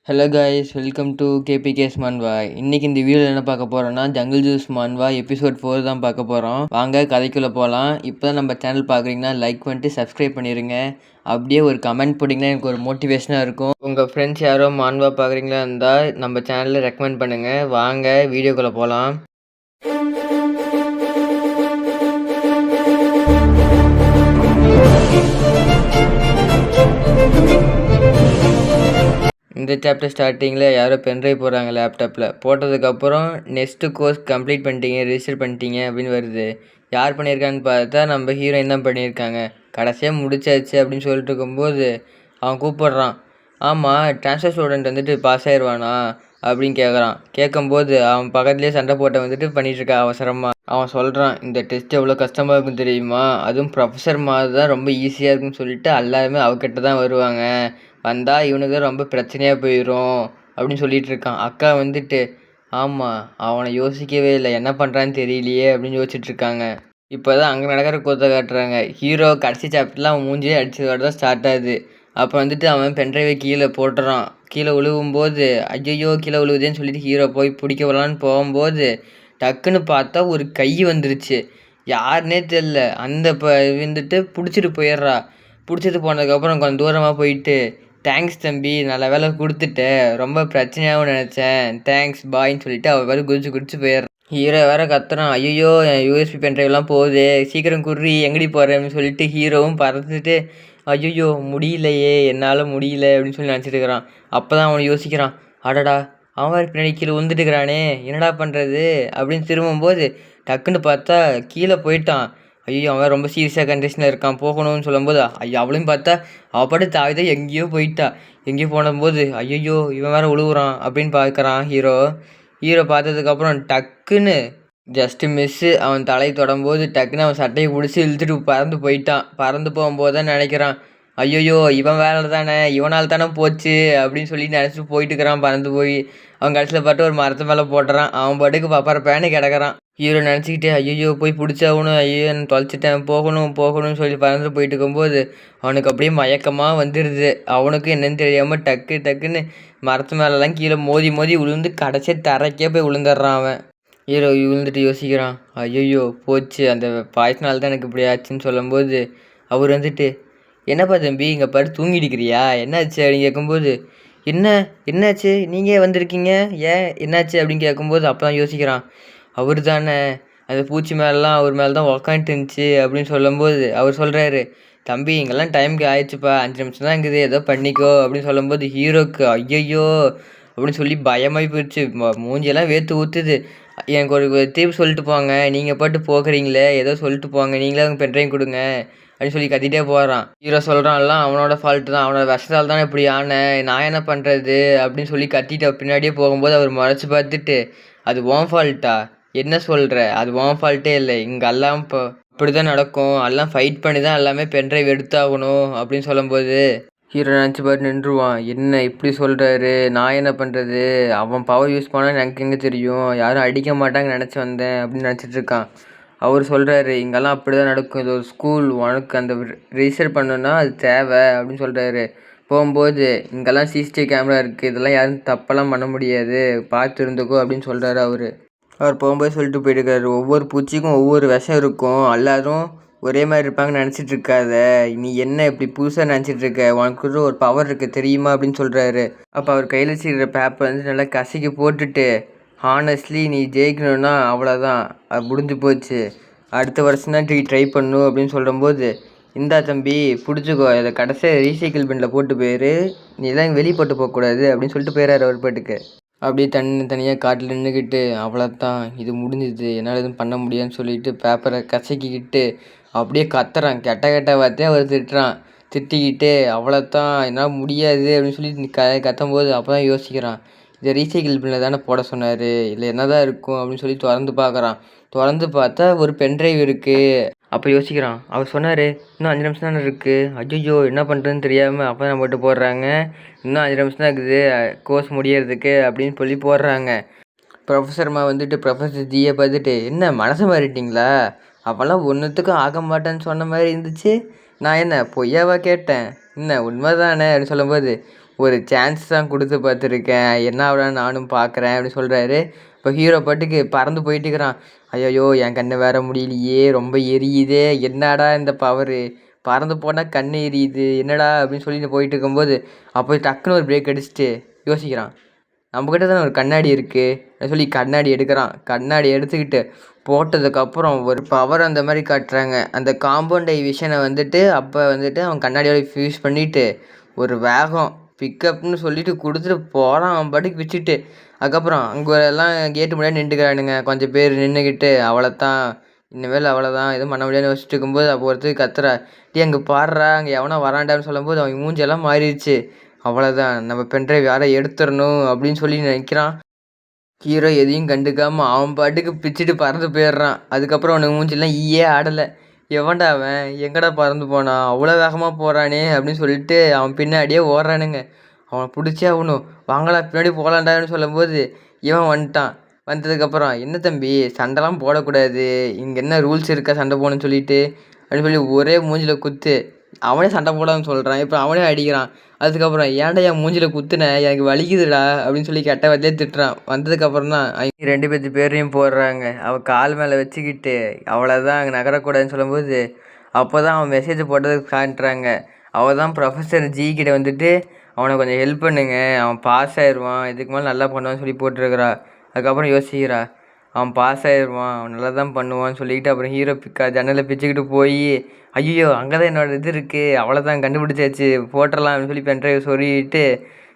Hello guys, welcome to கேபிகேஸ் மான்வா. இன்னைக்கு இந்த வீடியோவில் என்ன பார்க்க போகிறோம்னா ஜங்கிள் ஜூஸ் மான்வா எபிசோட் 4 தான் பார்க்க போகிறோம். வாங்க கதைக்குள்ளே போகலாம். இப்போ தான் நம்ம சேனல் பார்க்குறீங்கன்னா லைக் பண்ணிட்டு சப்ஸ்கிரைப் பண்ணிடுங்க. அப்படியே ஒரு கமெண்ட் போட்டிங்கன்னா எனக்கு ஒரு மோட்டிவேஷனாக இருக்கும். உங்கள் ஃப்ரெண்ட்ஸ் யாரோ மான்வா பார்க்குறீங்களா இருந்தால் நம்ம சேனலில் ரெக்கமெண்ட் பண்ணுங்கள். வாங்க வீடியோக்குள்ளே போகலாம். இந்த சாப்டர் ஸ்டார்டிங்கில் யாரோ பென்ட்ரைவ் போடுறாங்க லேப்டாப்பில். போட்டதுக்கப்புறம் நெக்ஸ்ட்டு கோர்ஸ் கம்ப்ளீட் பண்ணிட்டீங்க, ரிஜிஸ்டர் பண்ணிட்டீங்க அப்படின்னு வருது. யார் பண்ணியிருக்கான்னு பார்த்தா நம்ம ஹீரோயின் தான் பண்ணியிருக்காங்க. கடைசியாக முடிச்சாச்சு அப்படின்னு சொல்லிட்டு இருக்கும்போது அவன் கூப்பிட்றான். ஆமாம், ட்ரான்ஸ்ஃபர் ஸ்டூடெண்ட் வந்துட்டு பாஸ் ஆயிடுவானா அப்படின்னு கேட்குறான். கேட்கும்போது அவன் பக்கத்துலேயே சண்டை போட்ட வந்துட்டு பண்ணிகிட்ருக்கா அவசரமாக. அவன் சொல்கிறான், இந்த டெஸ்ட் எவ்வளோ கஷ்டமாக இருக்கும் தெரியுமா, அதுவும் ப்ரொஃபஸர் மாதிரி தான் ரொம்ப ஈஸியாக இருக்குன்னு சொல்லிட்டு எல்லாருமே அவகிட்ட தான் வருவாங்க, வந்தால் இவனுக்கு ரொம்ப பிரச்சனையாக போயிடும் அப்படின்னு சொல்லிட்டு இருக்கான். அக்கா வந்துட்டு ஆமாம், அவனை யோசிக்கவே இல்லை, என்ன பண்ணுறான்னு தெரியலையே அப்படின்னு யோசிச்சுட்டு இருக்காங்க. இப்போ தான் அங்கே நடக்கிற கூத்தை காட்டுறாங்க. ஹீரோ கடைசி சாப்டர்லாம் அவன் மூஞ்சியே அடிச்சதோட தான் ஸ்டார்ட் ஆகுது. அப்போ வந்துட்டு அவன் பென்ட்ரைவை கீழே போட்டுறான். கீழே விழுவும்போது ஐயோ கீழே விழுவுதேன்னு சொல்லிட்டு ஹீரோ போய் பிடிக்க வரலான்னு போகும்போது டக்குன்னு பார்த்தா ஒரு கை வந்துருச்சு. யாருன்னே தெரில. அந்த வந்துட்டு பிடிச்சிட்டு போயிடுறா. பிடிச்சிட்டு போனதுக்கப்புறம் கொஞ்சம் தூரமாக போயிட்டு தேங்க்ஸ் தம்பி, நல்ல வேலை கொடுத்துட்டேன், ரொம்ப பிரச்சனையாகவும் நினச்சேன், தேங்க்ஸ் பாய்ன்னு சொல்லிட்டு அவள் வேறு குதிச்சு போயிடுறான். ஹீரோ வேறு கத்துறான், ஐயோ என் யூஎஸ்பி பென்ட்ரைவ்லாம் போகுது, சீக்கிரம் குர்ரி, எங்கடி போகிறேன் அப்படின்னு சொல்லிட்டு ஹீரோவும் பறந்துட்டு ஐயோ முடியலையே, என்னால் முடியல அப்படின்னு சொல்லி நினச்சிட்டு இருக்கிறான். அப்போ தான் அவன் யோசிக்கிறான், அடடா அவன் வேறு பின்னாடி கீழே விழுந்துட்டுக்கிறானே, என்னடா பண்ணுறது அப்படின்னு திரும்பும்போது டக்குன்னு பார்த்தா கீழே போயிட்டான். ஐயோ அவன் ரொம்ப சீரியஸாக கண்டிஷனில் இருக்கான், போகணும்னு சொல்லும்போது ஐயோ அவளையும் பார்த்தா அவள் பாட்டு தாவிதான் எங்கேயோ போயிட்டா. எங்கேயோ போனபோது ஐயோ இவன் வேறு உழுவுறான் அப்படின்னு பார்க்குறான் ஹீரோ பார்த்ததுக்கப்புறம் டக்குன்னு ஜஸ்ட்டு மிஸ்ஸு அவன் தலையை தொடும்போது டக்குன்னு அவன் சட்டையை பிடிச்சி இழுத்துட்டு பறந்து போயிட்டான். பறந்து போகும்போது தான் நினைக்கிறான், ஐயோ இவன் வேலை தானே, இவனால் தானே போச்சு அப்படின்னு சொல்லி நினச்சிட்டு போயிட்டு இருக்கிறான். பறந்து போய் அவன் கடைசியில் பாட்டு ஒரு மரத்து மேலே போட்டுறான். அவன் பாட்டுக்கு பப்பரப்பேன்னு கிடக்கிறான். ஹீரோ நினச்சிக்கிட்டே ஐயோ போய் பிடிச்சாகணும், ஐயோ நான் தொலைச்சிட்டேன், போகணும்னு சொல்லி பறந்து போயிட்டு இருக்கும்போது அவனுக்கு அப்படியே மயக்கமாக வந்துடுது. அவனுக்கும் என்னன்னு தெரியாமல் டக்குன்னு மரத்து மேலெலாம் கீழே மோதி விழுந்து கடைசியாக தரைக்கே போய் விழுந்துடுறான் அவன். ஹீரோ விழுந்துட்டு யோசிக்கிறான், ஐயோ போச்சு, அந்த பாய்ஸ்னால் தான் எனக்கு இப்படி ஆச்சுன்னு சொல்லும்போது அவர் வந்துட்டு என்னப்பா தம்பி இங்கே பாரு தூங்கிடிக்கிறியா, என்னாச்சு அப்படின்னு கேட்கும்போது என்னாச்சு நீங்கள் வந்திருக்கீங்க, ஏன் என்னாச்சு அப்படின்னு கேட்கும்போது அப்போ தான் யோசிக்கிறான், அவர் தானே அந்த பூச்சி மேலெலாம் அவர் மேலே தான் உக்காந்துட்டு இருந்துச்சு அப்படின்னு சொல்லும்போது அவர் சொல்கிறாரு, தம்பி இங்கெல்லாம் டைமுக்கு ஆயிடுச்சுப்பா, 5 நிமிஷம் தான் இருக்குது, ஏதோ பண்ணிக்கோ அப்படின்னு சொல்லும்போது ஹீரோக்கு ஐயோ அப்படின்னு சொல்லி பயமாகி போயிடுச்சு. மூஞ்சியெல்லாம் வேர்த்து ஊற்றுது. எனக்கு ஒரு தீர்ப்பு சொல்லிட்டு போங்க, நீங்கள் பாட்டு போக்குறீங்களே, ஏதோ சொல்லிட்டு போங்க, நீங்களே அவங்க பென்ட்ரைவ் கொடுங்க அப்படின்னு சொல்லி கத்திட்டே போகிறான். ஹீரோ சொல்கிறான்லாம் அவனோட ஃபால்ட்டு தான், அவனோட விஷத்தால் தான் இப்படி ஆனேன், நான் என்ன பண்ணுறது அப்படின்னு சொல்லி கத்திட்டு பின்னாடியே போகும்போது அவர் முறைச்சி பார்த்துட்டு அது உன் ஃபால்ட்டா, என்ன சொல்கிற, அது உன் ஃபால்ட்டே இல்லை, இங்கே எல்லாம் இப்போ இப்படி தான் நடக்கும், எல்லாம் ஃபைட் பண்ணி தான் எல்லாமே பென்ட்ரைவ் எடுத்தாகணும் அப்படின்னு சொல்லும்போது ஹீரோ நினச்சி பாட்டு நின்றுவான். என்ன இப்படி சொல்கிறாரு, நான் என்ன பண்ணுறது, அவன் பவர் யூஸ் பண்ணால் எனக்கு எங்கே தெரியும், யாரும் அடிக்க மாட்டாங்கன்னு நினச்சி வந்தேன் அப்படின்னு நினச்சிட்டு இருக்கான். அவர் சொல்கிறாரு, இங்கெல்லாம் அப்படி தான் நடக்கும், இது ஒரு ஸ்கூல், உனக்கு அந்த ரிஜிஸ்டர் பண்ணணுன்னா அது தேவை அப்படின்னு சொல்கிறாரு. போகும்போது இங்கெல்லாம் சிசிடிவி கேமரா இருக்குது, இதெல்லாம் யாரும் தப்பெல்லாம் பண்ண முடியாது, பார்த்து இருந்துக்கோ அப்படின்னு சொல்கிறாரு அவர் போகும்போது சொல்லிட்டு போயிட்டுருக்காரு, ஒவ்வொரு பூச்சிக்கும் ஒவ்வொரு விஷம் இருக்கும், எல்லோரும் ஒரே மாதிரி இருப்பாங்கன்னு நினச்சிட்டு இருக்காத, நீ என்ன இப்படி புதுசாக நினச்சிட்டு இருக்க, உனக்கு ஒரு பவர் இருக்குது தெரியுமா அப்படின்னு சொல்கிறாரு. அப்போ அவர் கையில் வச்சுக்கிற பேப்பர் வந்து நல்லா கசக்கி போட்டுட்டு, ஹானஸ்ட்லி நீ ஜெயிக்கணுன்னா அவ்வளோதான், அது முடிஞ்சு போச்சு, அடுத்த வருஷம் தான் ட்ரை பண்ணணும் அப்படின்னு சொல்லும்போது இந்தா தம்பி பிடிச்சிக்கோ, அதை கடைசியாக ரீசைக்கிள் பின்னில் போட்டு போயிரு, நீ எல்லாம் வெளியே போட்டு போகக்கூடாது அப்படின்னு சொல்லிட்டு போயிடாரு அவர் பாட்டுக்கு. அப்படியே தனியாக காட்டில் நின்றுக்கிட்டு அவ்வளோதான் இது முடிஞ்சுது, என்னால் எதுவும் பண்ண முடியாதுன்னு சொல்லிட்டு பேப்பரை கசக்கிக்கிட்டு அப்படியே கத்துறான். கெட்ட வார்த்தையாக அவர் திட்டிக்கிட்டு அவ்வளோதான் என்னால் முடியாது அப்படின்னு சொல்லி கத்தும்போது அப்போ தான் யோசிக்கிறான், இதை ரீசைக்கிள் பின்னில் தானே போட சொன்னார், இல்லை என்ன தான் இருக்கும் அப்படின்னு சொல்லி திறந்து பார்க்குறான். திறந்து பார்த்தா ஒரு பென்ட்ரைவ் இருக்குது. அப்போ யோசிக்கிறான், அவர் சொன்னார் இன்னும் 5 நிமிஷம் தானே இருக்குது, ஐயோ என்ன பண்ணுறதுன்னு தெரியாமல் அப்போ தான் போட்டு போடுறாங்க, இன்னும் 5 நிமிஷம் தான் இருக்குது கோர்ஸ் முடியறதுக்கு அப்படின்னு சொல்லி போடுறாங்க. ப்ரொஃபஸர்மா வந்துட்டு ப்ரொஃபஸர் ஜியை பார்த்துட்டு என்ன மனசு மாறிட்டிங்களா, அவெல்லாம் ஒன்றுத்துக்கும் ஆக மாட்டேன்னு சொன்ன மாதிரி இருந்துச்சு, நான் என்ன பொய்யாவா கேட்டேன், என்ன உண்மை தானே அப்படின்னு சொல்லும்போது ஒரு சான்ஸ் தான் கொடுத்து பார்த்துருக்கேன், என்ன ஆகலான்னு நானும் பார்க்குறேன் அப்படின்னு சொல்கிறாரு. இப்போ ஹீரோ பாட்டுக்கு பறந்து போயிட்டு இருக்கிறான். ஐயோ என் கண்ணு வேற முடியலையே, ரொம்ப எரியுதே, என்னடா இந்த பவரு, பறந்து போனால் கண் எரியுது என்னடா அப்படின்னு சொல்லிட்டு போயிட்டு இருக்கும்போது அப்போ டக்குன்னு ஒரு பிரேக் அடிச்சுட்டு யோசிக்கிறான். நம்மக்கிட்ட தானே ஒரு கண்ணாடி இருக்குது சொல்லி கண்ணாடி எடுக்கிறான். கண்ணாடி எடுத்துக்கிட்டு போட்டதுக்கப்புறம் ஒரு பவர் அந்த மாதிரி காட்டுறாங்க. அந்த காம்பவுண்ட் விஷனை வந்துட்டு அப்போ வந்துட்டு அவன் கண்ணாடியோட ஃபியூஸ் பண்ணிவிட்டு ஒரு வேகம் பிக்கப்னு சொல்லிட்டு கொடுத்துட்டு போகிறான் அவன் பாட்டுக்கு வச்சுட்டு. அதுக்கப்புறம் அங்கே எல்லாம் கேட்டு முன்னாடி நின்றுக்கிறானுங்க கொஞ்சம் பேர் நின்றுக்கிட்டு. அவ்வளோதான், இனிமேல் அவ்வளோதான், எதுவும் பண்ண முடியாதுன்னு வச்சுட்டு இருக்கும்போது அப்போ ஒருத்தர் கத்துறா, டே அங்கே பாடுறா அங்கே எவனோ வராண்டான்னு சொல்லும்போது அவன் மூஞ்செல்லாம் மாறிடுச்சு. அவ்வளோதான், நம்ம பென்ட்ரைவ் யாரை எடுத்துடணும் அப்படின்னு சொல்லி நினைக்கிறான். ஹீரோ எதையும் கண்டுக்காமல் அவன் பாட்டுக்கு பிச்சுட்டு பறந்து போயிடுறான். அதுக்கப்புறம் அவனுக்கு மூஞ்சிலாம் ஈயே ஆடலை. எவன்டா அவன், எங்கடா பறந்து போனான், அவ்வளோ வேகமாக போகிறானே அப்படின்னு சொல்லிட்டு அவன் பின்னாடியே ஓடுறானுங்க. அவனை பிடிச்சே ஆகணும், வாங்கடா பின்னாடி போகலான்டான்னு சொல்லும்போது இவன் வந்துட்டான். வந்ததுக்கப்புறம் என்ன தம்பி சண்டைலாம் போடக்கூடாது, இங்கே என்ன ரூல்ஸ் இருக்கா சண்டை போகணுன்னு சொல்லிட்டு அப்படின்னு சொல்லி ஒரே மூஞ்சில் குத்து. அவனே சண்டை போடான்னு சொல்கிறான், இப்போ அவனே அடிக்கிறான். அதுக்கப்புறம் ஏன்டா என் மூஞ்சில் குத்துன, எனக்கு வலிக்குதுடா அப்படின்னு சொல்லி கெட்ட வார்த்தையே திட்டுறான். வந்ததுக்கப்புறம் தான் அவங்க 2 பேர்த்து பேரையும் போடுறாங்க. அவள் கால் மேலே வச்சுக்கிட்டு அவ்வளோதான் அங்கே நகரக்கூடாதுன்னு சொல்லும்போது அப்போ தான் அவன் மெசேஜ் போட்டதுக்கு காட்டுறாங்க. அவள் தான் ப்ரொஃபஸர் ஜி கிட்ட வந்துட்டு அவனை கொஞ்சம் ஹெல்ப் பண்ணுங்க, அவன் பாஸ் ஆயிடுவான், இதுக்கு மேலே நல்லா பண்ணுவான்னு சொல்லி போட்டிருக்கிறா. அதுக்கப்புறம் யோசிக்கிறா, அவன் பாஸ் ஆயிடுவான், அவன் நல்லா தான் பண்ணுவான்னு சொல்லிக்கிட்டு அப்புறம் ஹீரோ ஜன்னலை பிச்சுக்கிட்டு போய் ஐயோ அங்கே தான் என்னோடய இது இருக்குது, அவ்வளோதான் கண்டுபிடிச்சாச்சு போட்டுடலாம் அப்படின்னு சொல்லி பென்ட்ரைவ் சொல்லிட்டு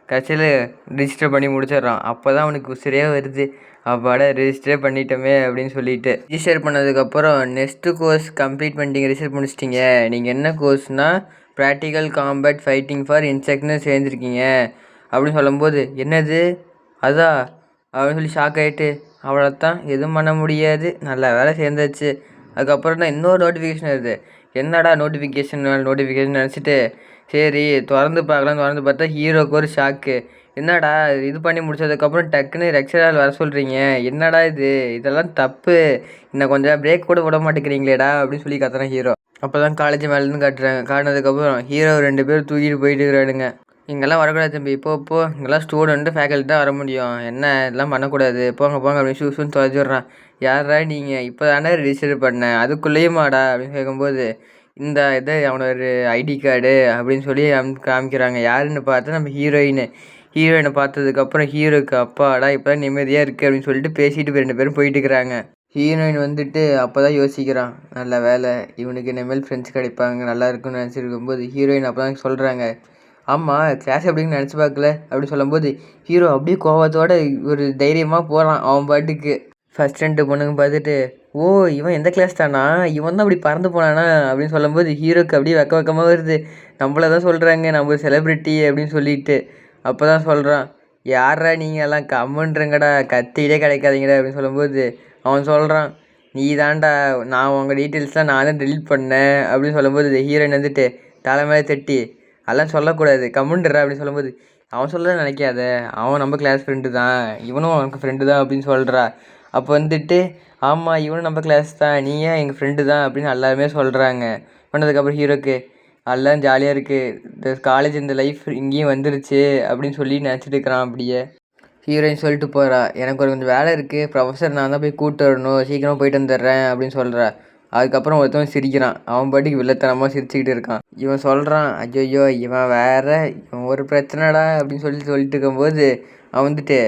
கடைசியில் ரிஜிஸ்டர் பண்ணி முடிச்சிடுறான். அப்போ தான் அவனுக்கு உசிரியே வருது, அப்பாட ரிஜிஸ்டரே பண்ணிட்டோமே அப்படின்னு சொல்லிட்டு. ரிஜிஸ்டர் பண்ணதுக்கப்புறம் நெக்ஸ்ட்டு கோர்ஸ் கம்ப்ளீட் பண்ணிட்டீங்க, ரிஜிஸ்டர் முடிச்சிட்டிங்க, நீங்கள் என்ன கோர்ஸ்னால் ப்ராக்டிக்கல் காம்பேட் ஃபைட்டிங் ஃபார் இன்செக்ட்னு சேர்ந்துருக்கீங்க அப்படின்னு சொல்லும்போது என்னது அதான் அப்படின்னு சொல்லி ஷாக் ஆகிட்டு அவ்வளோதான் எதுவும் பண்ண முடியாது, நல்ல வேலை சேர்ந்தாச்சு. அதுக்கப்புறம் தான் இன்னொரு நோட்டிஃபிகேஷன் வருது. என்னடா நோட்டிஃபிகேஷன் நினச்சிட்டு சரி திறந்து திறந்து பார்த்தா ஹீரோக்கு ஒரு ஷாக்கு. என்னடா இது பண்ணி முடிச்சதுக்கப்புறம் டக்குன்னு லெக்சரர் வர சொல்கிறீங்க, என்னடா இதெல்லாம் தப்பு, இன்னும் கொஞ்சம் பிரேக் கூட விட மாட்டேங்கிறீங்களேடா அப்படின்னு சொல்லி கத்துறான் ஹீரோ. அப்போ தான் காலேஜ் மேலேருந்து காட்டுறாங்க. காட்டினதுக்கப்புறம் ஹீரோ 2 பேர் தூக்கிட்டு போயிட்டு இருக்கிறானுங்க. இங்கெல்லாம் வரக்கூடாது தம்பி, இப்போ இங்கெல்லாம் ஸ்டூடெண்ட்டு ஃபேக்கல்ட்டி தான் வர முடியும், என்ன இதெல்லாம் பண்ணக்கூடாது, போங்க அப்படின்னு ஷூஸ்ன்னு தொலைச்சிட்றான். யாரா நீங்கள், இப்போ தானே ரிஜிஸ்டர் பண்ணேன் அதுக்குள்ளேயுமாடா அப்படின்னு கேட்கும்போது இந்த இதை அவனோட ஐடி கார்டு அப்படின்னு சொல்லி காமிக்கிறாங்க. யாருன்னு பார்த்தா நம்ம ஹீரோயினை பார்த்ததுக்கப்புறம் ஹீரோக்கு அப்பாடா இப்போ தான் நிம்மதியாக இருக்குது அப்படின்னு சொல்லிட்டு பேசிட்டு 2 பேரும் போயிட்டு இருக்கிறாங்க. ஹீரோயின் வந்துட்டு அப்போ தான் யோசிக்கிறான், நல்ல வேலை இவனுக்கு இனிமேல் ஃப்ரெண்ட்ஸ் கிடைப்பாங்க நல்லா இருக்குன்னு நினச்சிருக்கும்போது ஹீரோயின் அப்போ தான் சொல்கிறாங்க, ஆமாம் கிளாஸ் எப்படின்னு நினச்சி பார்க்கல அப்படின்னு சொல்லும்போது ஹீரோ அப்படியே கோவத்தோட ஒரு தைரியமாக போகிறான் அவன் பாட்டுக்கு. ஃபஸ்ட் 2 பொண்ணுங்க பார்த்துட்டு ஓ இவன் எந்த கிளாஸ் தானா, இவன் தான் அப்படி பறந்து போனானா அப்படின்னு சொல்லும்போது ஹீரோக்கு அப்படியே வெக்கமாக வருது. நம்மள தான் சொல்கிறாங்க நம்ம செலிப்ரிட்டி அப்படின்னு சொல்லிட்டு. அப்போ தான் சொல்கிறான், யாரா நீங்கள் எல்லாம் கம்முன்றங்கடா, கத்திக்கிட்டே கிடைக்காதீங்கடா அப்படின்னு சொல்லும்போது அவன் சொல்கிறான், நீ தான்டா, நான் உங்கள் டீட்டெயில்ஸ்லாம் நான் தான் டெலிட் பண்ணேன் அப்படின்னு சொல்லும்போது ஹீரோயின் வந்துட்டு தலை மேலே தட்டி அதெல்லாம் சொல்லக்கூடாது கம்முன்றா அப்படின்னு சொல்லும்போது அவன் சொல்ல நினைக்காத, அவன் நம்ம கிளாஸ் ஃப்ரெண்டு தான், இவனும் அவனுக்கு ஃப்ரெண்டு தான் அப்படின்னு சொல்கிறா. அப்போ வந்துட்டு ஆமாம் இவனும் நம்ம கிளாஸ் தான், நீ ஏன் எங்கள் ஃப்ரெண்டு தான் அப்படின்னு எல்லாருமே சொல்கிறாங்க. பண்ணதுக்கப்புறம் ஹீரோக்கு எல்லாம் ஜாலியாக இருக்குது, இந்த காலேஜ் இந்த லைஃப் இங்கேயும் வந்துருச்சு அப்படின்னு சொல்லி நினச்சிட்டு இருக்கிறான். அப்படியே ஹீரோயின் சொல்லிட்டு போகிறா, எனக்கு ஒரு கொஞ்சம் வேலை இருக்குது ப்ரொஃபஸர் நான் தான் போய் கூப்பிட்டு வரணும், சீக்கிரமாக போயிட்டு வந்துடுறேன் அப்படின்னு சொல்கிறா. அதுக்கப்புறம் ஒருத்தவன் சிரிக்கிறான், அவன் பாட்டுக்கு வில்லத்தனமாக சிரிச்சுக்கிட்டு இருக்கான். இவன் சொல்கிறான், ஐயோ இவன் இவன் ஒரு பிரச்சனைடா அப்படின்னு சொல்லிட்டு இருக்கும்போது அவன் வந்துட்டு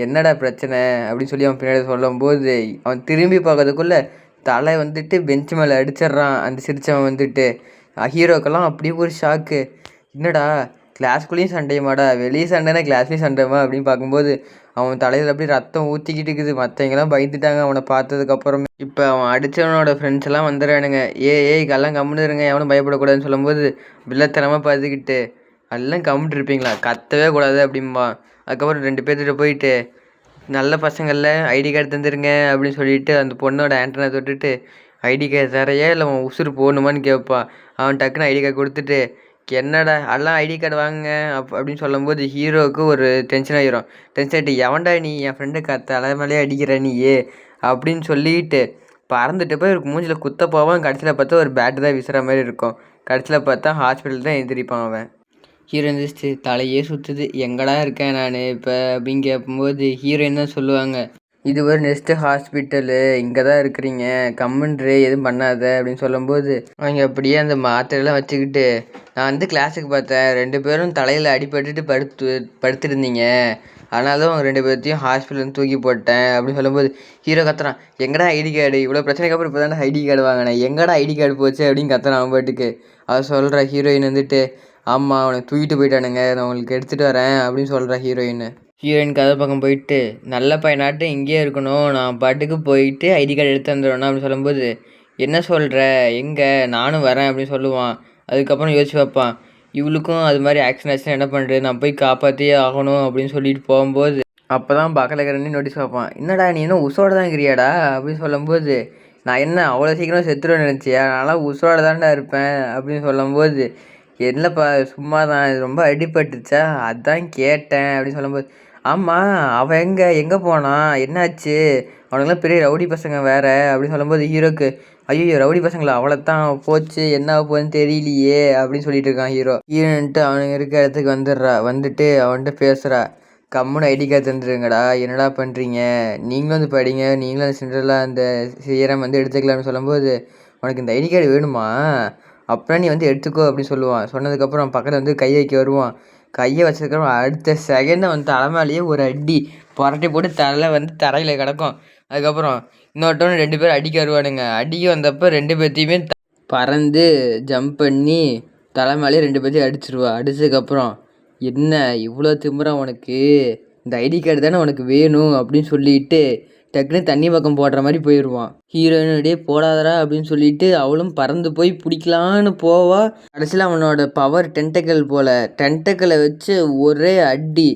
என்னடா பிரச்சனை அப்படின்னு சொல்லி அவன் பின்னாடி சொல்லும்போது அவன் திரும்பி பார்க்கறதுக்குள்ளே தலை வந்துட்டு பெஞ்ச் மேலே அடிச்சிட்றான் அந்த சிரிச்சவன் வந்துட்டு. ஹீரோக்கெல்லாம் அப்படியே ஒரு ஷாக்கு, என்னடா கிளாஸ்குள்ளேயும் சண்டையுமாடா, வெளியே சண்டைனா கிளாஸ்லேயும் சண்டைமா அப்படின்னு பார்க்கும்போது அவன் தலையில் அப்படியே ரத்தம் ஊற்றிக்கிட்டு இருக்குது. மற்றவங்கெல்லாம் பயந்துட்டாங்க அவனை பார்த்ததுக்கப்புறமே. இப்போ அவன் அடித்தவனோட ஃப்ரெண்ட்ஸ் எல்லாம் வந்துடுறானுங்க, எல்லாம் கம்முன்னு இருங்க எவனும் பயப்படக்கூடாதுன்னு சொல்லும்போது வில்லத்தனமாக பார்த்துக்கிட்டு எல்லாம் கம்முட்டு இருப்பீங்களா, கத்தவே கூடாது அப்படிம்பா. அதுக்கப்புறம் 2 பேர்த்திட்ட போயிட்டு நல்ல பசங்களில் ஐடி கார்டு தந்துருங்க அப்படின்னு சொல்லிட்டு அந்த பொண்ணோட ஆண்டனை தொட்டுட்டு ஐடி கார்டு தரையா இல்லை அவன் உசுறு போகணுமான்னு கேட்பான். அவன் டக்குன்னு ஐடி கார்டு கொடுத்துட்டு என்னடா எல்லாம் ஐடி கார்டு வாங்குங்க அப்படின்னு சொல்லும்போது ஹீரோவுக்கு ஒரு டென்ஷன் ஆகிரும். டென்ஷன் ஆகிட்டு எவன்டா நீ என் ஃப்ரெண்டு தலைமையிலே அடிக்கிற நீயே அப்படின்னு சொல்லிட்டு பறந்துட்டு போய் ஒரு மூஞ்சில் குத்த போவான். கடைசியில் பார்த்தா ஒரு பேட்டு தான் வீசுகிற மாதிரி இருக்கும். கடைசியில் பார்த்தா ஹாஸ்பிட்டல் தான் எழுந்திரிப்பான் அவன். ஹீரோ எந்திரிச்சு தலையே சுற்றுது, எங்கடா இருக்கேன் நான் இப்போ அப்படின்னு கேட்கும்போது ஹீரோயின் தான் சொல்லுவாங்க, இது ஒரு நெக்ஸ்ட்டு ஹாஸ்பிட்டலு, இங்கே தான் இருக்கிறீங்க, கம்முன்று எதுவும் பண்ணாத அப்படின்னு சொல்லும்போது அவங்க அப்படியே அந்த மாத்திரையெல்லாம் வச்சுக்கிட்டு, நான் வந்து கிளாஸுக்கு பார்த்தேன் 2 பேரும் தலையில் அடிபட்டுட்டு படுத்துருந்தீங்க, அதனால தான் அவங்க 2 பேர்த்தையும் ஹாஸ்பிட்டல் தூக்கி போட்டேன் அப்படின்னு சொல்லும்போது ஹீரோ கத்துறான், எங்கடா ஐடி கார்டு, இவ்வளோ பிரச்சனைக்கு அப்புறம் இப்போ தானே ஐடி கார்டு வாங்கினேன், எங்கடா ஐடி கார்டு போச்சு அப்படின்னு கத்துறான் அவன் பாட்டுக்கு. அதை சொல்கிற ஹீரோயின் வந்துட்டு, ஆமாம் அவனை தூக்கிட்டு போயிட்டானுங்க, நான் உங்களுக்கு எடுத்துகிட்டு வரேன் அப்படின்னு சொல்கிற ஹீரோயின். ஹீரோயின் கதை பக்கம் போயிட்டு, நல்ல பையனாட்டும் இங்கேயே இருக்கணும், நான் பாட்டுக்கு போயிட்டு ஐடி கார்டு எடுத்து வந்துடுவேன் அப்படின்னு சொல்லும்போது, என்ன சொல்கிற, எங்கே, நானும் வரேன் அப்படின்னு சொல்லுவான். அதுக்கப்புறம் யோசிச்சு வைப்பான், இவளுக்கும் அது மாதிரி ஆக்ஷன் ஆச்சுன்னா என்ன பண்ணுறது, நான் போய் காப்பாற்றியே ஆகணும் அப்படின்னு சொல்லிட்டு போகும்போது அப்போ தான் பக்கலக்கிறனே நோட்டீஸ் பார்ப்பான், என்னடா நீ இன்னும் உசோட தான் இருக்கிறியாடா அப்படின்னு சொல்லும்போது, நான் என்ன அவ்வளோ சீக்கிரம் செத்துருவேன்னு நினச்சியா, நான்லாம் உசோட தான்டா இருப்பேன் அப்படின்னு சொல்லும்போது, இல்லைப்பா சும்மா தான், இது ரொம்ப அடிபட்டுச்சா அதான் கேட்டேன் அப்படின்னு சொல்லும்போது, ஆமாம் அவன் எங்கே போனான், என்னாச்சு, அவனுங்களாம் பெரிய ரவுடி பசங்க வேறு அப்படின்னு சொல்லும்போது ஹீரோக்கு, ஐயோ ரவுடி பசங்களா, அவ்வளோத்தான் போச்சு, என்ன போகுதுன்னு தெரியலையே அப்படின்னு சொல்லிட்டு இருக்கான் ஹீரோ. ஹீரோன்ட்டு அவனுங்க இருக்க இடத்துக்கு வந்துட்டு அவன்கிட்ட பேசுகிறா, கம்முன்னு ஐடி கார்டு தந்துடுங்கடா, என்னடா பண்ணுறீங்க, நீங்களும் வந்து படிங்க, நீங்களும் அந்த சென்டரில் அந்த சீரம் வந்து எடுத்துக்கலாம்னு சொல்லும்போது, உனக்கு இந்த ஐடி கார்டு வேணுமா, அப்புறம் நீ வந்து எடுத்துக்கோ அப்படின்னு சொல்லுவான். சொன்னதுக்கப்புறம் பக்கத்தில் வந்து கை வைக்க வருவான். கையை வச்சதுக்கப்புறம் அடுத்த செகண்டை வந்து தலைமையிலேயே ஒரு அடி புரட்டி போட்டு தலை வந்து தரையில் கிடக்கும். அதுக்கப்புறம் இன்னொருத்தவனு 2 பேர் அடிக்க வருவானுங்க. அடிக்க வந்தப்போ 2 பேர்த்தையுமே பறந்து ஜம்ப் பண்ணி தலைமையிலே 2 பேர்த்தையும் அடிச்சிருவா. அடித்ததுக்கப்புறம், என்ன இவ்வளோ திமிரா உனக்கு, இந்த ஐடி கார்டு தானே உனக்கு வேணும் அப்படின்னு சொல்லிட்டு டக்குன்னு தண்ணி பக்கம் போடுற மாதிரி போயிடுவான். ஹீரோயினுடைய போடாதரா அப்படின்னு சொல்லிட்டு அவளும் பறந்து போய் பிடிக்கலான்னு போவா. கடைசியில் அவனோட பவர் டென்டக்கல் போல், டென்டக்கலை வச்சு ஒரே அடி,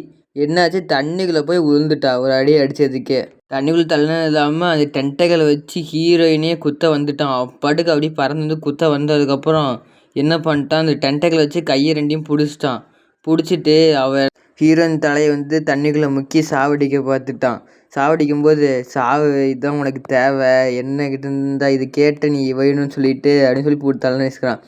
என்னாச்சு தண்ணிக்குள்ளே போய் விழுந்துட்டா ஒரு அடி அடித்ததுக்கே. தண்ணிக்குள்ளே தள்ளனது இல்லாமல் அந்த டென்டக்கலை வச்சு ஹீரோயினே குத்த வந்துட்டான். பாட்டுக்கு அப்படியே பறந்து வந்து குத்த வந்ததுக்கப்புறம் என்ன பண்ணிட்டான், அந்த டென்டக்கலை வச்சு கையை 2யும் பிடிச்சிட்டான். பிடிச்சிட்டு அவன் ஹீரோயின் தலையை வந்து தண்ணிக்குள்ளே முக்கி சாவடிக்க பார்த்துட்டான். சாவடிக்கும்போது, சாவு இதுதான் உனக்கு தேவை, என்ன கிட்ட இருந்தால் இது கேட்டு நீ வேணும்னு சொல்லிட்டு அப்படின்னு சொல்லி போட்டு தலைன்னு வச்சுக்கிறான்.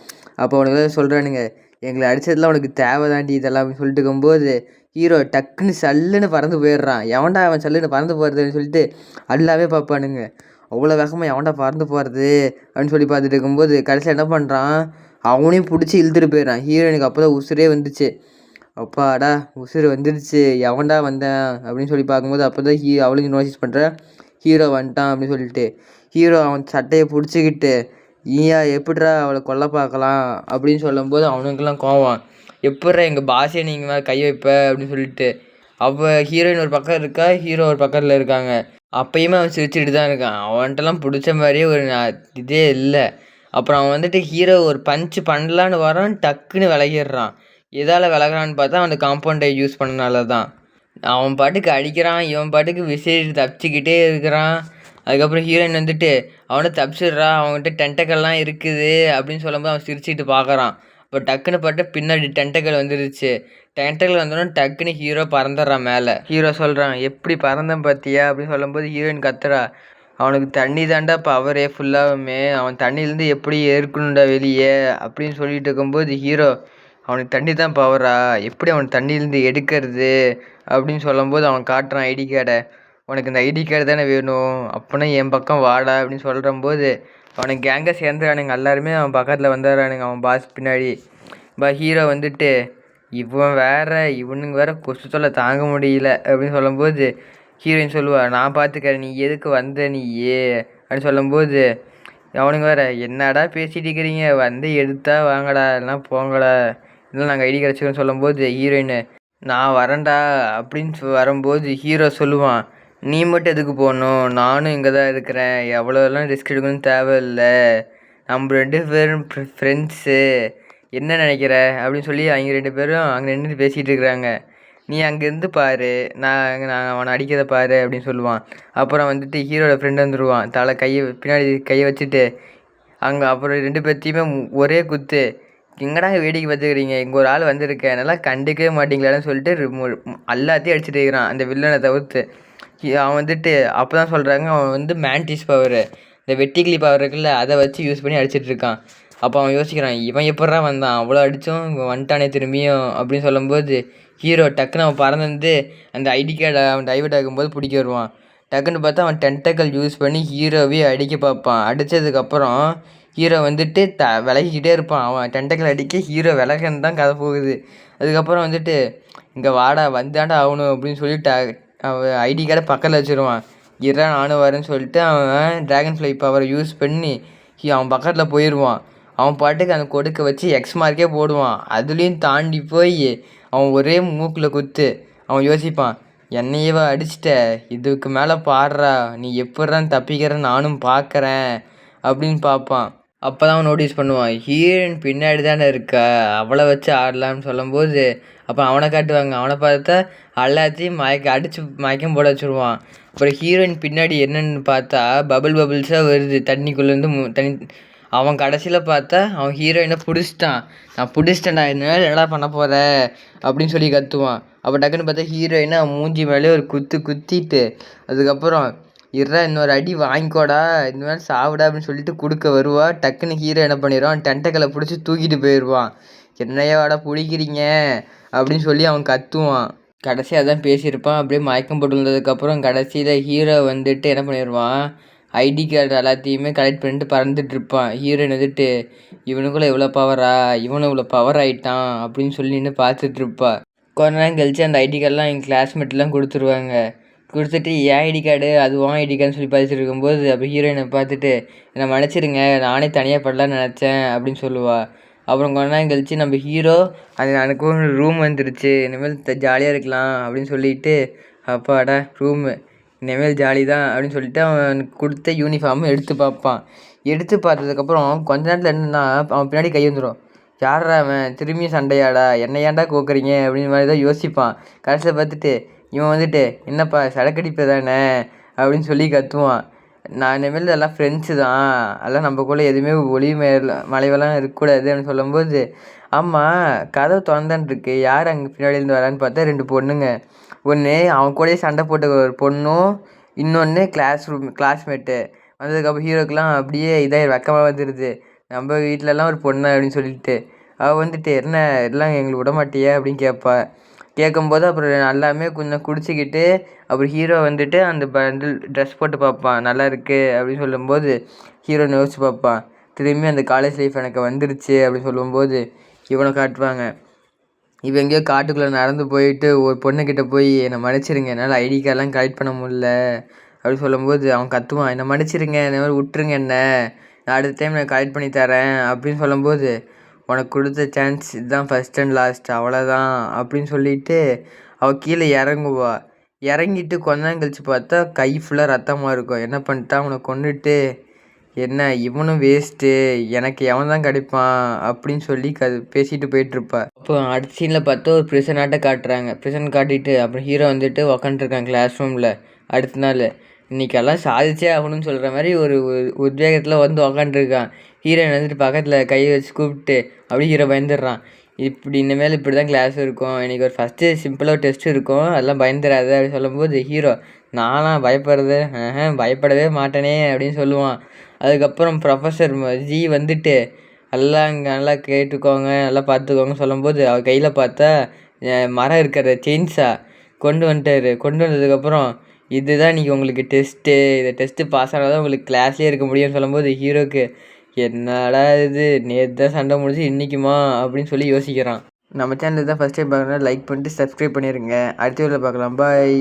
அப்போ அவனுக்கு சொல்கிறானுங்க, எங்களை அடித்ததுலாம் உனக்கு தேவை தாண்டி இதெல்லாம் அப்படின்னு சொல்லிட்டு இருக்கும்போது ஹீரோ டக்குன்னு சல்லுன்னு பறந்து போயிடுறான். எவன்டா அவன் சல்லுன்னு பறந்து போகிறதுன்னு சொல்லிட்டு அல்லாவே பார்ப்பானுங்க. அவ்வளோ வேகமாக எவன்டா பறந்து போகிறது அப்படின்னு சொல்லி பார்த்துட்டு இருக்கும்போது கடைசியில் என்ன பண்ணுறான், அவனையும் பிடிச்சி இழுத்துட்டு போயிடுறான். ஹீரோயினுக்கு அப்போ தான் உசுரே வந்துச்சு. அப்பாடா உசுறு வந்துடுச்சு, எவன்டா வந்தேன் அப்படின்னு சொல்லி பார்க்கும்போது அப்போ தான் அவளுக்கு நோட்டீஸ் பண்ணுற, ஹீரோ வந்துட்டான் அப்படின்னு சொல்லிட்டு. ஹீரோ அவன் சட்டையை பிடிச்சிக்கிட்டு, நீயா எப்படிடா அவளை கொல்ல பார்க்கலாம் அப்படின்னு சொல்லும்போது அவனுக்கெல்லாம் கோவம், எப்பட்றா எங்கள் பாஷையை நீங்கள் மேலே கை வைப்ப அப்படின்னு சொல்லிட்டு. அவள் ஹீரோயின் ஒரு பக்கம் இருக்கா, ஹீரோ ஒரு பக்கத்தில் இருக்காங்க. அப்பயுமே அவன் சிரிச்சுட்டு தான் இருக்கான். அவன்கிட்டலாம் பிடிச்ச மாதிரியே ஒரு இதே இல்லை. அப்புறம் அவன் வந்துட்டு ஹீரோ ஒரு பஞ்சு பண்ணலான்னு வரான், டக்குன்னு விலகிடுறான். எதால் விலகிறான்னு பார்த்தா அந்த காம்பவுண்டை யூஸ் பண்ணனால தான். அவன் பாட்டுக்கு அடிக்கிறான், இவன் பாட்டுக்கு விசிறிட்டு தப்பிச்சிக்கிட்டே இருக்கிறான். அதுக்கப்புறம் ஹீரோயின் வந்துட்டு அவனை தப்பிச்சிடுறா, அவன்கிட்ட டென்டக்கல்லாம் இருக்குது அப்படின்னு சொல்லும்போது அவன் சிரிச்சுட்டு பார்க்குறான். இப்போ டக்குன்னு பாட்டு பின்னாடி டென்டக்கல் வந்துருச்சு. டென்டக்கல் வந்தோடனே டக்குன்னு ஹீரோ பறந்துடுறான் மேலே. ஹீரோ சொல்கிறான், எப்படி பறந்தேன் பார்த்தியா அப்படின்னு சொல்லும்போது ஹீரோயின் கத்துறா, அவனுக்கு தண்ணி தாண்டா பவரே ஃபுல்லாகுமே, அவன் தண்ணியிலேருந்து எப்படி ஏற்கணுண்டா வெளியே அப்படின்னு சொல்லிட்டு இருக்கும்போது ஹீரோ, அவனுக்கு தண்ணி தான் பவரா, எப்படி அவன் தண்ணியிலேருந்து எடுக்கிறது அப்படின்னு சொல்லும்போது அவன் காட்டுறான் ஐடி கார்டை. உனக்கு இந்த ஐடி கார்டு தானே வேணும், அப்போனா என் பக்கம் வாடா அப்படின்னு சொல்கிறம்போது அவனுக்கு கேங்கை சேர்ந்துறானுங்க. எல்லாருமே அவன் பக்கத்தில் வந்துடுறானுங்க அவன் பாஸ் பின்னாடி. ஹீரோ வந்துட்டு, இவன் வேற, இவனுங்க வேற கொசு தொல்லை தாங்க முடியல அப்படின்னு சொல்லும்போது ஹீரோயின் சொல்லுவா, நான் பார்த்துக்கிறேன், நீ எதுக்கு வந்த நீயே அப்படின்னு சொல்லும்போது அவனுங்க வேற, என்னடா பேசிகிட்டு இருக்கிறீங்க, வந்து எடுத்தா வாங்கடா இல்லைனா போங்கடா, இல்லை நாங்கள் ஐடி கிடச்சிக்கன்னு சொல்லும்போது ஹீரோயின், நான் வரேன்டா அப்படின்னு வரும்போது ஹீரோ சொல்லுவான், நீ மட்டும் எதுக்கு போகணும், நானும் இங்கே தான் இருக்கிறேன், எவ்வளோலாம் ரிஸ்க் எடுக்கணும்னு தேவையில்லை, நம்ம 2 பேரும் ஃப்ரெண்ட்ஸு, என்ன நினைக்கிற அப்படின்னு சொல்லி அவங்க 2 பேரும் அங்கே நின்று பேசிகிட்டு இருக்கிறாங்க. நீ அங்கேருந்து பாரு, நான் அவனை அடிக்கிறத பாரு அப்படின்னு சொல்லுவான். அப்புறம் வந்துட்டு ஹீரோட ஃப்ரெண்டு வந்துடுவான், பின்னாடி கையை வச்சுட்டு. அப்புறம் 2 பேர்த்தையுமே ஒரே குத்து, எங்கடா வேடிக்கை பார்த்துக்கிறீங்க, இங்கே ஒரு ஆள் வந்திருக்கேன், நல்லா கண்டுக்கவே மாட்டீங்களான்னு சொல்லிட்டு எல்லாத்தையும் அடிச்சுட்டு இருக்கிறான் அந்த வில்லனை தவிர்த்து. அவன் வந்துட்டு அப்போ தான் சொல்கிறாங்க, அவன் வந்து மேண்டிஸ் பவர், இந்த வெட்டிக்கிளி பவர் இருக்குல்ல, அதை வச்சு யூஸ் பண்ணி அடிச்சிட்ருக்கான். அப்போ அவன் யோசிக்கிறான், இவன் எப்புட்றா வந்தான், அவ்வளோ அடித்தும் இவன் வந்துட்டானே திரும்பியும் அப்படின்னு சொல்லும்போது ஹீரோ டக்குன்னு அவன் பறந்து வந்து அந்த ஐடி கார்டை அவன் டைவர்ட் ஆகும்போது பிடிக்க வருவான். டக்குன்னு பார்த்தா அவன் டென்டக்கல் யூஸ் பண்ணி ஹீரோவே அடிக்க பார்ப்பான். அடித்ததுக்கப்புறம் ஹீரோ வந்துட்டு விலகிக்கிட்டே இருப்பான். அவன் டென்டக்கல் அடிக்க ஹீரோ விலகன்னு தான் கதை போகுது. அதுக்கப்புறம் வந்துட்டு இங்கே வாடா வந்தாண்டா ஆகணும் அப்படின்னு சொல்லிட்டு அவன் ஐடி கார்டை பக்கத்தில் வச்சுருவான். இருடா நானும் வரேன்னு சொல்லிட்டு அவன் ட்ராகன் ஃப்ளை பவரை யூஸ் பண்ணி அவன் பக்கத்தில் போயிடுவான். அவன் பாட்டுக்கு அந்த கொடுக்க வச்சு எக்ஸ் மார்க்கே போடுவான். அதுலேயும் தாண்டி போய் அவன் ஒரே மூக்கில் குத்து. அவன் யோசிப்பான், என்னையவா அடிச்சிட்ட, இதுக்கு மேலே பாடுறா, நீ எப்படிறான்னு தப்பிக்கிற நானும் பார்க்குறேன் அப்படின்னு பார்ப்பான். அப்போ தான் அவன் நோட்டீஸ் பண்ணுவான், ஹீரோயின் பின்னாடி தானே இருக்கா, அவளை வச்சு ஆடலான்னு சொல்லும்போது அப்போ அவனை காட்டுவாங்க. அவனை பார்த்தா எல்லாத்தையும் அடித்து மயக்கம் போட வச்சுருவான். அப்புறம் ஹீரோயின் பின்னாடி என்னென்னு பார்த்தா பபிள்ஸாக வருது தண்ணிக்குள்ளேருந்து தண்ணி. அவன் கடைசியில் பார்த்தா அவன் ஹீரோயினை பிடிச்சிட்டான். நான் பிடிச்சிட்டேன்டா, என்னால் என்னடா பண்ண போகிற அப்படின்னு சொல்லி கத்துவான். அப்போ டக்குன்னு பார்த்தா ஹீரோயினை அவன் மூஞ்சி மேலே ஒரு குத்திட்டு அதுக்கப்புறம் இன்னொரு அடி வாங்கிக்கோடா, இந்த மாதிரி சாப்பிடா அப்படின்னு சொல்லிட்டு கொடுக்க வருவா. டக்குன்னு ஹீரோ என்ன பண்ணிடுவான், டென்டக்கலை பிடிச்சி தூக்கிட்டு போயிடுவான். என்னையோட பிடிக்கிறீங்க அப்படின்னு சொல்லி அவன் கத்துவான். கடைசியாக தான் பேசியிருப்பான். அப்படியே மயக்கம் போட்டு வந்ததுக்கப்புறம் கடைசியில் ஹீரோ வந்துட்டு என்ன பண்ணிடுவான், ஐடி கார்டு எல்லாத்தையுமே கலெக்ட் பண்ணிட்டு பறந்துட்டுருப்பான். ஹீரோயின் வந்துட்டு இவனுக்குள்ளே இவ்வளோ பவரா, இவனும் இவ்வளோ பவர் ஆகிட்டான் அப்படின்னு சொல்லி நின்று பார்த்துட்ருப்பா. கொஞ்ச நேரம் கழிச்சு அந்த ஐடி கார்டெலாம் எங்கள் கிளாஸ்மேட்லாம் கொடுத்துருவாங்க. கொடுத்துட்டு ஏன் ஐடி கார்டு அது வான் ஐடி கார்டுன்னு சொல்லி பார்த்துட்டு இருக்கும்போது அப்போ ஹீரோயினை பார்த்துட்டு என்னை மன்னிச்சிருங்க, நானே தனியாக படலான்னு நினச்சேன் அப்படின்னு சொல்லுவாள். அப்புறம் கொஞ்ச நேரம் கழிச்சு நம்ம ஹீரோ எனக்கு ஒரு ரூம் வந்துருச்சு, இனிமேல் ஜாலியாக இருக்கலாம் அப்படின்னு சொல்லிட்டு அப்பாடா ரூமு இனிமேல் ஜாலி தான் அப்படின்னு சொல்லிட்டு அவனுக்கு கொடுத்த யூனிஃபார்மும் எடுத்து பார்ப்பான். எடுத்து பார்த்ததுக்கப்புறம் கொஞ்ச நேரத்தில் என்னென்னா அவன் பின்னாடி கை வந்துடும். யாரா அவன் திரும்பியும் சண்டையாடா, என்னை ஏன்டா கோக்குறீங்க அப்படின்னு மாதிரி தான் யோசிப்பான். கடைசியில் பார்த்துட்டு இவன் வந்துட்டு என்னப்பா சடக்கடிப்பு தானே அப்படின்னு சொல்லி கத்துவான். நான் இனிமேல் எல்லாம் ஃப்ரெண்ட்ஸு தான், அதெல்லாம் நம்மக்குள்ளே எதுவுமே மலைவெல்லாம் இருக்கக்கூடாது அப்படின்னு சொல்லும்போது ஆமாம் கதவு திறந்தான்ருக்கு, யார் அங்கே பின்னாடியிலேருந்து வரான்னு பார்த்தா 2 பொண்ணுங்க. ஒன்று அவன் கூடயே சண்டை போட்ட ஒரு பொண்ணும், இன்னொன்று கிளாஸ்மேட்டு. வந்ததுக்கப்புறம் ஹீரோக்கெலாம் அப்படியே இதாக வெக்கமாக வந்துடுது, நம்ம வீட்டிலலாம் ஒரு பொண்ணு அப்படின்னு சொல்லிட்டு. அவள் வந்துட்டு என்ன எல்லாம் எங்களுக்கு விட மாட்டியா அப்படின்னு கேட்பா. கேட்கும்போது அப்புறம் எல்லாமே கொஞ்சம் குடிச்சிக்கிட்டு அப்புறம் ஹீரோ வந்துட்டு அந்த பண்டில் ட்ரெஸ் போட்டு பார்ப்பான், நல்லா இருக்குது அப்படின்னு சொல்லும்போது ஹீரோ யோசிச்சு பார்ப்பான். திரும்பி அந்த காலேஜ் லைஃப் எனக்கு வந்துருச்சு அப்படின்னு சொல்லும்போது இவனை காட்டுவாங்க. இவன் எங்கேயோ காட்டுக்குள்ளே நடந்து போயிட்டு ஒரு பொண்ணுக்கிட்ட போய் என்னை மன்னிச்சிருங்க, என்னால் ஐடி கார்டெலாம் கலெக்ட் பண்ண முடியல அப்படின்னு சொல்லும்போது அவன் கத்துவான், என்னை மன்னிச்சிருங்க, இந்த மாதிரி விட்டுருங்க, என்ன நான் அடுத்த டைம் நான் கலெக்ட் பண்ணி தரேன் அப்படின்னு சொல்லும்போது உனக்கு கொடுத்த சான்ஸ் இதுதான் ஃபஸ்ட் அண்ட் லாஸ்ட், அவ்வளோதான் அப்படின்னு சொல்லிட்டு அவள் கீழே இறங்குவா. இறங்கிட்டு கொஞ்ச நேரம் கழித்து பார்த்தா கை ஃபுல்லாக ரத்தமாக இருக்கும். என்ன பண்ணிட்டா, அவனை கொண்டுட்டு என்ன இவனும் வேஸ்ட்டு, எனக்கு எவன் தான் கிடைப்பான் அப்படின்னு சொல்லி பேசிட்டு போயிட்டுருப்பா. அப்போ அடுத்த சீனில் பார்த்தா ஒரு ப்ரிசனாட்ட காட்டுறாங்க. ப்ரிசன் காட்டிட்டு அப்புறம் ஹீரோ வந்துட்டு உக்காண்ட்ருக்காங்க கிளாஸ் ரூமில். அடுத்த நாள் இன்றைக்கெல்லாம் சாதிச்சே ஆகணும்னு சொல்கிற மாதிரி ஒரு உத்வேகத்தில் வந்து உக்காண்ட்ருக்கான். ஹீரோயின் வந்துட்டு பக்கத்தில் கையை வச்சு கூப்பிட்டு அப்படியே ஹீரோ பயந்துடுறான். இனிமேல் இப்படி தான் கிளாஸ் இருக்கும், இன்றைக்கி ஒரு ஃபஸ்ட்டு சிம்பிளாக ஒரு டெஸ்ட் இருக்கும், அதெல்லாம் பயந்துடாத அப்படின்னு சொல்லும்போது ஹீரோ நான்லாம் பயப்படுறது பயப்படவே மாட்டேனே அப்படின்னு சொல்லுவான். அதுக்கப்புறம் ப்ரொஃபஸர் ஜி வந்துட்டு எல்லாம் இங்கே நல்லா கேட்டுக்கோங்க, நல்லா பார்த்துக்கோங்கன்னு சொல்லும்போது அவர் கையில் பார்த்தா மரம் இருக்கிற செயின்ஸா கொண்டு வந்துட்டார். கொண்டு வந்ததுக்கப்புறம் இதுதான் இன்றைக்கி உங்களுக்கு டெஸ்ட்டு, இதை டெஸ்ட்டு பாஸ் ஆனால் தான் உங்களுக்கு கிளாஸ்லேயே இருக்க முடியும்னு சொல்லும்போது ஹீரோக்கு என்னடா இது நேற்று தான் சண்டை முடிஞ்சு இன்றைக்குமா அப்படின்னு சொல்லி யோசிக்கிறான். நம்ம சேனல் தான் ஃபஸ்ட் டைம் பார்க்குறதுனா லைக் பண்ணிட்டு சப்ஸ்கிரைப் பண்ணிடுங்க. அடுத்த வீடியோவில் பார்க்கலாம். பாய்.